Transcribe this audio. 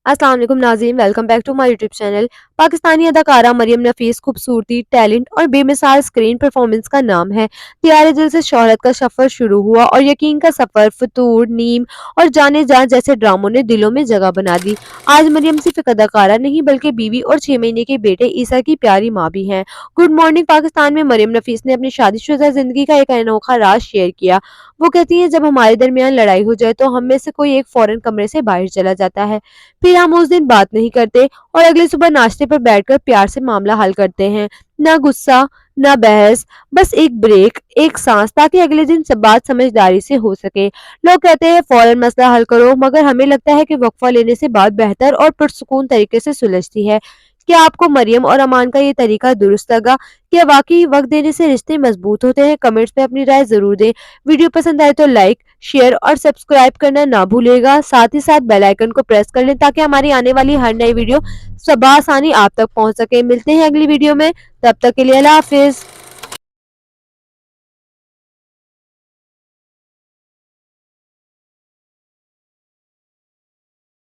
अस्सलाम वालेकुम नाज़रीन, welcome back to my YouTube channel. Pakistani अदाकारा मरियम नफीस खूबसूरती, टैलेंट और बेमिसाल स्क्रीन परफॉर्मेंस का नाम है। तियारे दिल से शोहरत का सफ़र शुरू हुआ और यकीन का सफ़र, फतूर, नीम और जाने जा जैसे ड्रामों ने दिलों में जगह बना दी। आज मरियम सिर्फ एक अदाकारा नहीं बल्कि बीवी और 6 महीने के बेटे ईसा की प्यारी माँ भी हैं। गुड मॉर्निंग पाकिस्तान में मरियम नफीस ने अपनी शादीशुदा जिंदगी का एक अनोखा राज शेयर किया। वो कहती हैं, जब हमारे दरमियान लड़ाई हो जाए तो हम में से कोई एक फौरन कमरे से बाहर चला जाता है। फिर हम उस दिन बात नहीं करते और अगले सुबह नाश्ते पर बैठकर प्यार से मामला हल करते हैं। ना गुस्सा, ना बहस, बस एक ब्रेक, एक सांस, ताकि अगले दिन सब बात समझदारी से हो सके। लोग कहते हैं फौरन मसला हल करो, मगर हमें लगता है कि वक्फा लेने से बात बेहतर और पुरसुकून तरीके से सुलझती है। क्या आपको मरियम और अमान का ये तरीका दुरुस्त लगा? क्या वाकई वक्त देने से रिश्ते मजबूत होते हैं? कमेंट्स में अपनी राय जरूर दें। वीडियो पसंद आए तो लाइक, शेयर और सब्सक्राइब करना ना भूलिएगा। साथ ही साथ बेल आइकन को प्रेस कर लें ताकि हमारी आने वाली हर नई वीडियो सब आसानी आप तक पहुंच सके। मिलते हैं अगली वीडियो में, तब तक के लिए अल्लाह हाफिज।